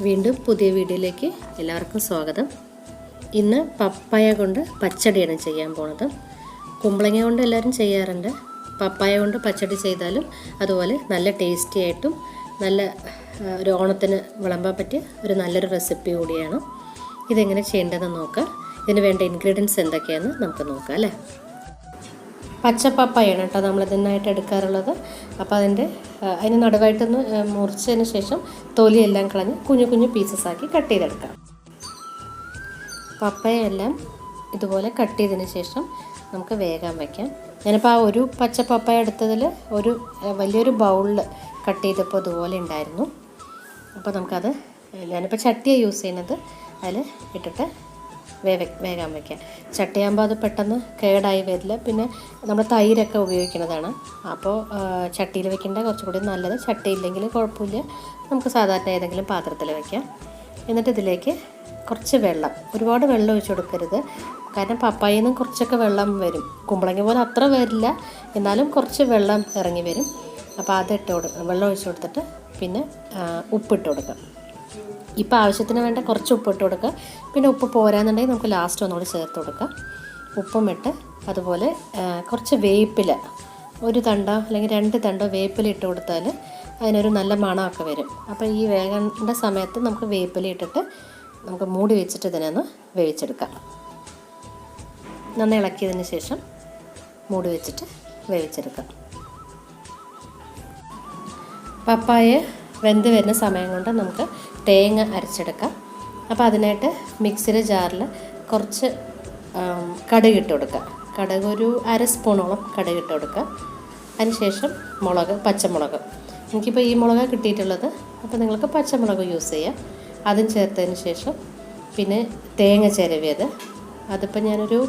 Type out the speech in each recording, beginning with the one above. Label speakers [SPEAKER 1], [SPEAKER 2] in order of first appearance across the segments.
[SPEAKER 1] വീണ്ടും പുതിയ വീഡിയോയിലേക്ക് എല്ലാവർക്കും സ്വാഗതം. ഇന്ന് പപ്പായ കൊണ്ട് പച്ചടിയാണ് ചെയ്യാൻ പോണത്. കുമ്പളങ്ങ കൊണ്ട് എല്ലാവരും ചെയ്യാറുണ്ട്. പപ്പായ കൊണ്ട് പച്ചടി ചെയ്താലും അതുപോലെ നല്ല ടേസ്റ്റി ആയിട്ടും നല്ല ഒരു ഓണത്തിന് വിളമ്പാൻ പറ്റിയ നല്ലൊരു റെസിപ്പി കൂടിയാണ്. ഇതെങ്ങനെ ചെയ്യേണ്ടതെന്ന് നോക്കാം. ഇതിന് വേണ്ട ഇൻഗ്രീഡിയൻസ് എന്തൊക്കെയാണെന്ന് നമുക്ക് നോക്കാം അല്ലേ. പച്ചപ്പപ്പായാണ് കേട്ടോ നമ്മൾ ഇതിനായിട്ട് എടുക്കാറുള്ളത്. അപ്പോൾ അതിന് നടുവായിട്ടൊന്ന് മുറിച്ചതിന് ശേഷം തൊലിയെല്ലാം കളഞ്ഞ് കുഞ്ഞു കുഞ്ഞു പീസസാക്കി കട്ട് ചെയ്തെടുക്കാം. പപ്പയെല്ലാം ഇതുപോലെ കട്ട് ചെയ്തതിന് ശേഷം നമുക്ക് വേഗം വയ്ക്കാം. ഞാനിപ്പോൾ ആ ഒരു പച്ച പപ്പായ എടുത്തതിൽ വലിയൊരു ബൗളിൽ കട്ട് ചെയ്തപ്പോൾ ഇതുപോലെ ഉണ്ടായിരുന്നു. അപ്പോൾ നമുക്കത് ഞാനിപ്പോൾ ചട്ടിയാണ് യൂസ് ചെയ്യുന്നത്. അതിൽ ഇട്ടിട്ട് വേഗം വയ്ക്കാം. ചട്ടിയാകുമ്പോൾ അത് പെട്ടെന്ന് കേടായി വരില്ല. പിന്നെ നമ്മൾ തൈരൊക്കെ ഉപയോഗിക്കുന്നതാണ്. അപ്പോൾ ചട്ടിയിൽ വെക്കേണ്ട കുറച്ചുകൂടി നല്ലത്. ചട്ടിയില്ലെങ്കിൽ കുഴപ്പമില്ല, നമുക്ക് സാധാരണ ഏതെങ്കിലും പാത്രത്തിൽ വയ്ക്കാം. എന്നിട്ട് ഇതിലേക്ക് കുറച്ച് വെള്ളം, ഒരുപാട് വെള്ളം ഒഴിച്ച് കൊടുക്കരുത്. കാരണം പപ്പായയിൽ നിന്ന് കുറച്ചൊക്കെ വെള്ളം വരും. കുമ്പളങ്ങ പോലെ അത്ര വരില്ല, എന്നാലും കുറച്ച് വെള്ളം ഇറങ്ങി വരും. അപ്പോൾ വെള്ളം ഒഴിച്ച് കൊടുത്തിട്ട് പിന്നെ ഉപ്പിട്ട് കൊടുക്കാം. ഇപ്പോൾ ആവശ്യത്തിന് വേണ്ട കുറച്ച് ഉപ്പിട്ട് കൊടുക്കുക. പിന്നെ ഉപ്പ് പോരാന്നുണ്ടെങ്കിൽ നമുക്ക് ലാസ്റ്റ് ഒന്നുകൂടി ചേർത്ത് കൊടുക്കാം. ഉപ്പും ഇട്ട് അതുപോലെ കുറച്ച് വേപ്പില, ഒരു തണ്ടോ അല്ലെങ്കിൽ 2 തണ്ടോ വേപ്പില ഇട്ട് കൊടുത്താൽ അതിനൊരു നല്ല മണമൊക്കെ വരും. അപ്പോൾ ഈ വേകേണ്ട സമയത്ത് നമുക്ക് വേപ്പില ഇട്ടിട്ട് നമുക്ക് മൂടി വെച്ചിട്ട് ഇതിനൊന്ന് വേവിച്ചെടുക്കാം. നന്നായി ഇളക്കിയതിന് ശേഷം മൂടി വെച്ചിട്ട് വേവിച്ചെടുക്കാം. പപ്പായ വെന്ത് വരുന്ന സമയം കൊണ്ട് നമുക്ക് തേങ്ങ അരച്ചെടുക്കാം. അപ്പോൾ അതിനായിട്ട് മിക്സിയുടെ ജാറിൽ കുറച്ച് കടുക് ഇട്ട് കൊടുക്കുക. കടുക് ഒരു 1/2 സ്പൂണോളം കടുക് ഇട്ട് കൊടുക്കുക. അതിനുശേഷം പച്ചമുളക്, എനിക്കിപ്പോൾ ഈ മുളക് കിട്ടിയിട്ടുള്ളത്, അപ്പോൾ നിങ്ങൾക്ക് പച്ചമുളക് യൂസ് ചെയ്യാം. അതും ചേർത്തതിന് ശേഷം പിന്നെ തേങ്ങ ചിരവിയത്, അതിപ്പോൾ ഞാനൊരു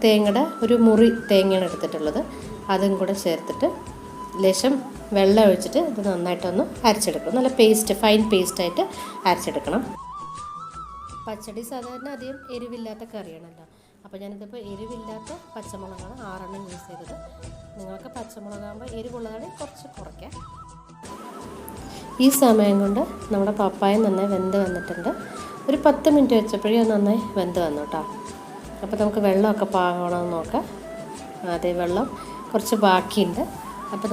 [SPEAKER 1] തേങ്ങയുടെ ഒരു മുറി തേങ്ങയാണ് എടുത്തിട്ടുള്ളത്. അതും കൂടെ ചേർത്തിട്ട് ലേശം വെള്ളം ഒഴിച്ചിട്ട് ഇത് നന്നായിട്ടൊന്ന് അരച്ചെടുക്കണം. നല്ല ഫൈൻ പേസ്റ്റായിട്ട് അരച്ചെടുക്കണം. പച്ചടി സാധാരണ അധികം എരിവില്ലാത്ത കറിയാണല്ലോ. അപ്പോൾ ഞാനിതിപ്പോൾ എരിവില്ലാത്ത പച്ചമുളകാണ് 6 യൂസ് ചെയ്തത്. നിങ്ങൾക്ക് പച്ചമുളകാകുമ്പോൾ എരിവുള്ളതാണെങ്കിൽ കുറച്ച് കുറയ്ക്കാം. ഈ സമയം കൊണ്ട് നമ്മുടെ പപ്പായ നന്നായി വെന്ത് വന്നിട്ടുണ്ട്. ഒരു 10 മിനിറ്റ് വെച്ചപ്പോഴേ അത് നന്നായി വെന്ത് വന്നു കേട്ടോ. അപ്പോൾ നമുക്ക് വെള്ളമൊക്കെ പാകണമെന്ന് നോക്കാം. അതേ വെള്ളം കുറച്ച് ബാക്കിയുണ്ട്. അപ്പോൾ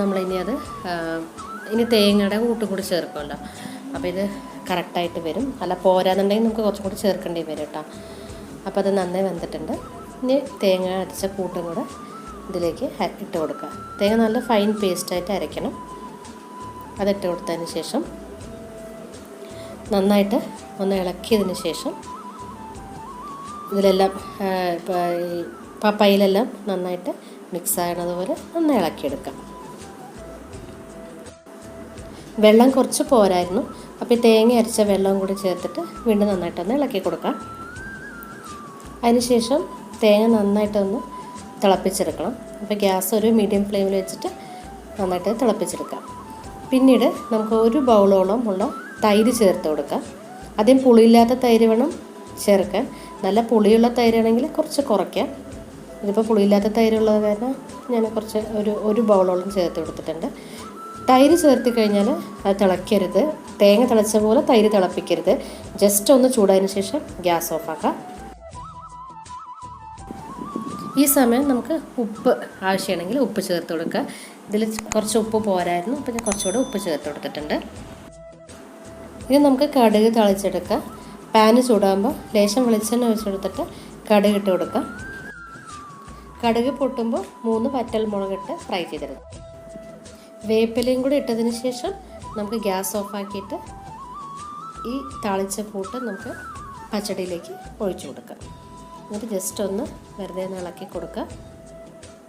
[SPEAKER 1] ഇനി തേങ്ങയുടെ കൂട്ടും കൂടി ചേർക്കുമല്ലോ. അപ്പോൾ ഇത് കറക്റ്റായിട്ട് വരും. അല്ല പോരാന്നുണ്ടെങ്കിൽ നമുക്ക് കുറച്ചും കൂടി ചേർക്കേണ്ടി വരും കേട്ടോ. അപ്പോൾ അത് നന്നായി വെന്തിട്ടുണ്ട്. ഇനി തേങ്ങ അരച്ച കൂട്ടും കൂടെ ഇതിലേക്ക് ഇട്ട് കൊടുക്കുക. തേങ്ങ നല്ല ഫൈൻ പേസ്റ്റായിട്ട് അരയ്ക്കണം. അതിട്ട് കൊടുത്തതിന് ശേഷം നന്നായിട്ട് ഒന്ന് ഇളക്കിയതിന് ശേഷം ഇതിലെല്ലാം പപ്പായയിലെല്ലാം നന്നായിട്ട് മിക്സ് ആകണതുപോലെ നന്നായി ഇളക്കിയെടുക്കാം. വെള്ളം കുറച്ച് പോരായിരുന്നു. അപ്പോൾ ഈ തേങ്ങ അരച്ച വെള്ളം കൂടി ചേർത്തിട്ട് വീണ്ടും നന്നായിട്ടൊന്ന് ഇളക്കി കൊടുക്കാം. അതിനുശേഷം തേങ്ങ നന്നായിട്ടൊന്ന് തിളപ്പിച്ചെടുക്കണം. അപ്പോൾ ഗ്യാസ് ഒരു മീഡിയം ഫ്ലെയിമിൽ വെച്ചിട്ട് നന്നായിട്ട് തിളപ്പിച്ചെടുക്കാം. പിന്നീട് നമുക്ക് 1 ബൗളോളം ഉള്ള തൈര് ചേർത്ത് കൊടുക്കാം. ആദ്യം പുളിയില്ലാത്ത തൈര് വേണം ചേർക്കാൻ. നല്ല പുളിയുള്ള തൈരാണെങ്കിൽ കുറച്ച് കുറയ്ക്കാം. ഇതിപ്പോൾ പുളിയില്ലാത്ത തൈരുള്ളത് കാരണം ഞാൻ കുറച്ച് ഒരു ബൗളോളം ചേർത്ത് കൊടുത്തിട്ടുണ്ട്. തൈര് ചേർത്ത് കഴിഞ്ഞാൽ അത് തിളയ്ക്കരുത്. തേങ്ങ തിളച്ച പോലെ തൈര് തിളപ്പിക്കരുത്. ജസ്റ്റ് ഒന്ന് ചൂടായതിന് ശേഷം ഗ്യാസ് ഓഫാക്കാം. ഈ സമയം നമുക്ക് ഉപ്പ് ആവശ്യമാണെങ്കിൽ ഉപ്പ് ചേർത്ത് കൊടുക്കുക. ഇതിൽ കുറച്ച് ഉപ്പ് പോരായിരുന്നു, അപ്പോൾ ഞാൻ കുറച്ചുകൂടെ ഉപ്പ് ചേർത്ത് കൊടുത്തിട്ടുണ്ട്. ഇനി നമുക്ക് കടുക് തളിച്ചെടുക്കാം. പാന് ചൂടാകുമ്പോൾ ലേശം വെളിച്ചെണ്ണ ഒഴിച്ചെടുത്തിട്ട് കടുക് ഇട്ട് കൊടുക്കാം. കടുക് പൊട്ടുമ്പോൾ 3 വറ്റൽ മുളകിട്ട് ഫ്രൈ ചെയ്തെടുക്കാം. വേപ്പിലയും കൂടി ഇട്ടതിന് ശേഷം നമുക്ക് ഗ്യാസ് ഓഫാക്കിയിട്ട് ഈ താളിച്ച കൂട്ട് നമുക്ക് പച്ചടിയിലേക്ക് ഒഴിച്ചു കൊടുക്കാം. എന്നിട്ട് ജസ്റ്റ് ഒന്ന് വെറുതെ ഇളക്കി കൊടുക്കുക.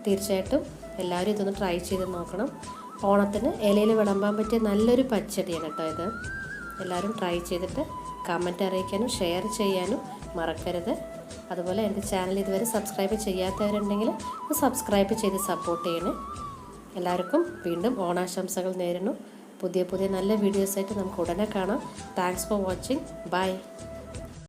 [SPEAKER 1] തീർച്ചയായിട്ടും എല്ലാവരും ഇതൊന്ന് ട്രൈ ചെയ്ത് നോക്കണം. ഓണത്തിന് ഇലയിൽ വിളമ്പാൻ പറ്റിയ നല്ലൊരു പച്ചടിയാണ് കേട്ടോ ഇത്. എല്ലാവരും ട്രൈ ചെയ്തിട്ട് കമൻറ്റ് അറിയിക്കാനും ഷെയർ ചെയ്യാനും മറക്കരുത്. അതുപോലെ എൻ്റെ ചാനൽ ഇതുവരെ സബ്സ്ക്രൈബ് ചെയ്യാത്തവരുണ്ടെങ്കിൽ സബ്സ്ക്രൈബ് ചെയ്ത് സപ്പോർട്ട് ചെയ്യണേ. എല്ലാവർക്കും വീണ്ടും ഓണാശംസകൾ നേരുന്നു. പുതിയ നല്ല വീഡിയോസായിട്ട് നമുക്ക് ഉടനെ കാണാം. Thanks for watching. ബൈ.